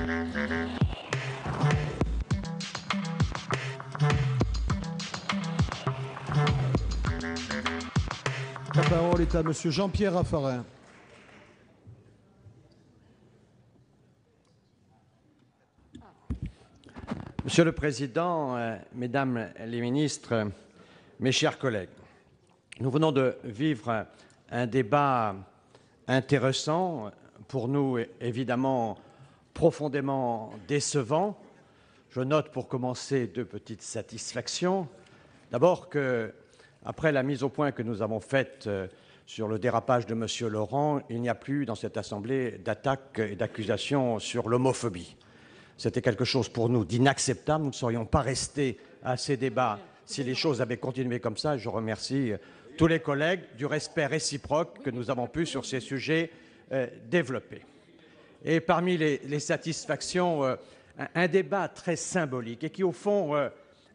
La parole est à Monsieur Jean-Pierre Raffarin. Monsieur le Président, Mesdames les ministres, mes chers collègues, nous venons de vivre un débat intéressant, pour nous évidemment profondément décevant. Je note pour commencer deux petites satisfactions. D'abord que, après la mise au point que nous avons faite sur le dérapage de M. Laurent, il n'y a plus dans cette Assemblée d'attaques et d'accusations sur l'homophobie. C'était quelque chose pour nous d'inacceptable. Nous ne serions pas restés à ces débats si les choses avaient continué comme ça. Je remercie tous les collègues du respect réciproque que nous avons pu sur ces sujets développer. Et parmi les satisfactions, un débat très symbolique et qui, au fond,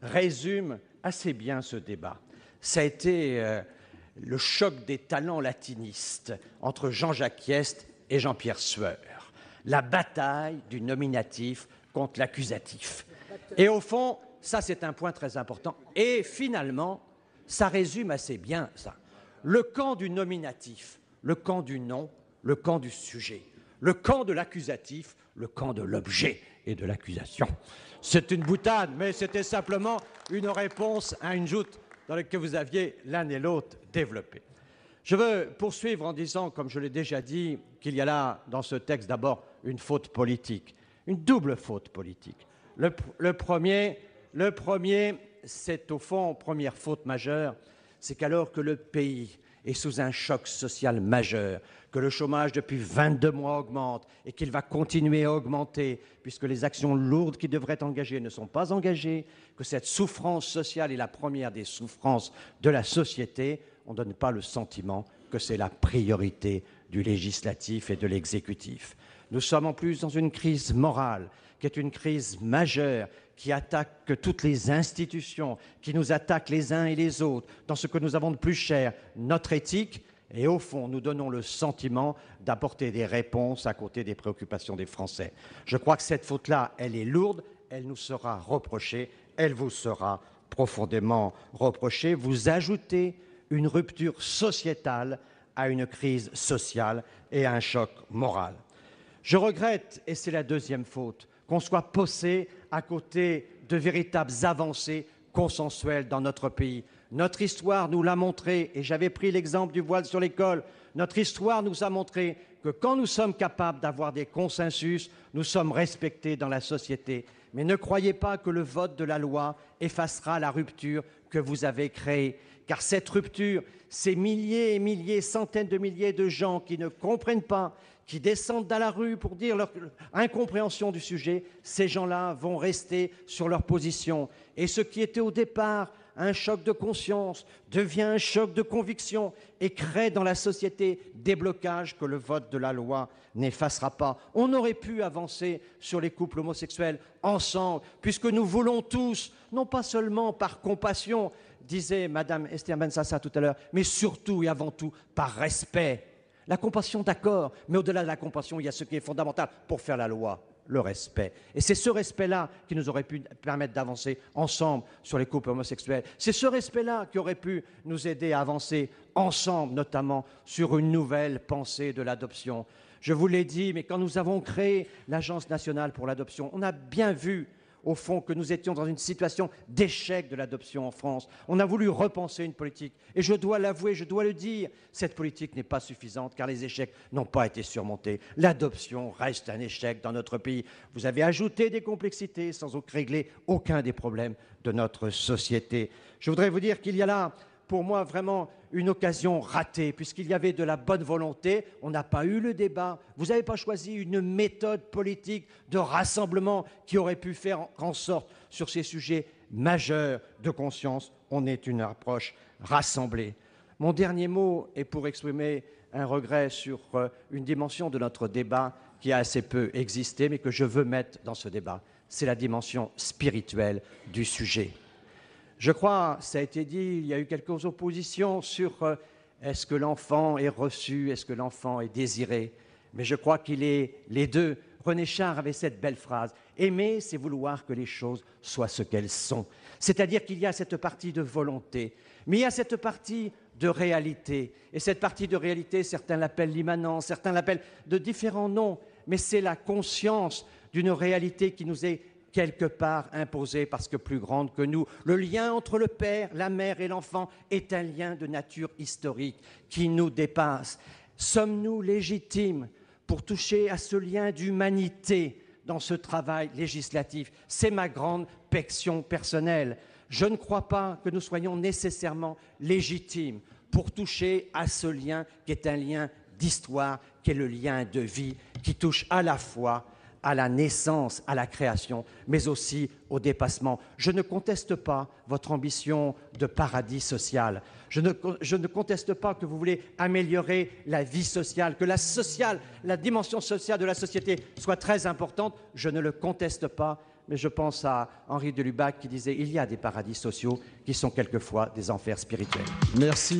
résume assez bien ce débat. Ça a été le choc des talents latinistes entre Jean-Jacques Hyest et Jean-Pierre Sueur. La bataille du nominatif contre l'accusatif. Et au fond, ça c'est un point très important. Et finalement, ça résume assez bien ça. Le camp du nominatif, le camp du nom, le camp du sujet. Le camp de l'accusatif, le camp de l'objet et de l'accusation. C'est une boutade, mais c'était simplement une réponse à une joute dans laquelle vous aviez l'un et l'autre développé. Je veux poursuivre en disant, comme je l'ai déjà dit, qu'il y a là, dans ce texte, d'abord une faute politique, une double faute politique. Le premier, c'est au fond, première faute majeure, c'est qu'alors que le pays est sous un choc social majeur, que le chômage depuis 22 mois augmente et qu'il va continuer à augmenter puisque les actions lourdes qui devraient être engagées ne sont pas engagées, que cette souffrance sociale est la première des souffrances de la société, on ne donne pas le sentiment que c'est la priorité du législatif et de l'exécutif. Nous sommes en plus dans une crise morale, qui est une crise majeure, qui attaque toutes les institutions, qui nous attaque les uns et les autres, dans ce que nous avons de plus cher, notre éthique, et au fond, nous donnons le sentiment d'apporter des réponses à côté des préoccupations des Français. Je crois que cette faute-là, elle est lourde, elle nous sera reprochée, elle vous sera profondément reprochée. Vous ajoutez une rupture sociétale à une crise sociale et à un choc moral. Je regrette, et c'est la deuxième faute, qu'on soit poussé à côté de véritables avancées consensuelles dans notre pays. Notre histoire nous l'a montré, et j'avais pris l'exemple du voile sur l'école, notre histoire nous a montré que quand nous sommes capables d'avoir des consensus, nous sommes respectés dans la société. Mais ne croyez pas que le vote de la loi effacera la rupture que vous avez créée. Car cette rupture, ces milliers et milliers, centaines de milliers de gens qui ne comprennent pas, qui descendent dans la rue pour dire leur incompréhension du sujet, ces gens-là vont rester sur leur position. Et ce qui était au départ un choc de conscience devient un choc de conviction et crée dans la société des blocages que le vote de la loi n'effacera pas. On aurait pu avancer sur les couples homosexuels ensemble, puisque nous voulons tous, non pas seulement par compassion, disait Madame Esther Benbassa tout à l'heure, mais surtout et avant tout par respect. La compassion, d'accord, mais au-delà de la compassion, il y a ce qui est fondamental pour faire la loi, le respect. Et c'est ce respect-là qui nous aurait pu permettre d'avancer ensemble sur les couples homosexuels. C'est ce respect-là qui aurait pu nous aider à avancer ensemble, notamment sur une nouvelle pensée de l'adoption. Je vous l'ai dit, mais quand nous avons créé l'Agence nationale pour l'adoption, on a bien vu au fond, que nous étions dans une situation d'échec de l'adoption en France. On a voulu repenser une politique. Et je dois l'avouer, je dois le dire, cette politique n'est pas suffisante car les échecs n'ont pas été surmontés. L'adoption reste un échec dans notre pays. Vous avez ajouté des complexités sans régler aucun des problèmes de notre société. Je voudrais vous dire qu'il y a là, pour moi, vraiment une occasion ratée, puisqu'il y avait de la bonne volonté, on n'a pas eu le débat, vous n'avez pas choisi une méthode politique de rassemblement qui aurait pu faire en sorte, sur ces sujets majeurs de conscience, on ait une approche rassemblée. Mon dernier mot est pour exprimer un regret sur une dimension de notre débat qui a assez peu existé, mais que je veux mettre dans ce débat. C'est la dimension spirituelle du sujet. Je crois, ça a été dit, il y a eu quelques oppositions sur est-ce que l'enfant est reçu, est-ce que l'enfant est désiré. Mais je crois qu'il est les deux. René Char avait cette belle phrase « Aimer, c'est vouloir que les choses soient ce qu'elles sont ». C'est-à-dire qu'il y a cette partie de volonté, mais il y a cette partie de réalité. Et cette partie de réalité, certains l'appellent l'immanence, certains l'appellent de différents noms, mais c'est la conscience d'une réalité qui nous est quelque part imposée parce que plus grande que nous. Le lien entre le père, la mère et l'enfant est un lien de nature historique qui nous dépasse. Sommes-nous légitimes pour toucher à ce lien d'humanité dans ce travail législatif? C'est ma grande pétition personnelle. Je ne crois pas que nous soyons nécessairement légitimes pour toucher à ce lien qui est un lien d'histoire, qui est le lien de vie, qui touche à la fois à la naissance, à la création, mais aussi au dépassement. Je ne conteste pas votre ambition de paradis social. Je ne conteste pas que vous voulez améliorer la vie sociale, que la dimension sociale de la société soit très importante. Je ne le conteste pas, mais je pense à Henri de Lubac qui disait « Il y a des paradis sociaux qui sont quelquefois des enfers spirituels ». Merci.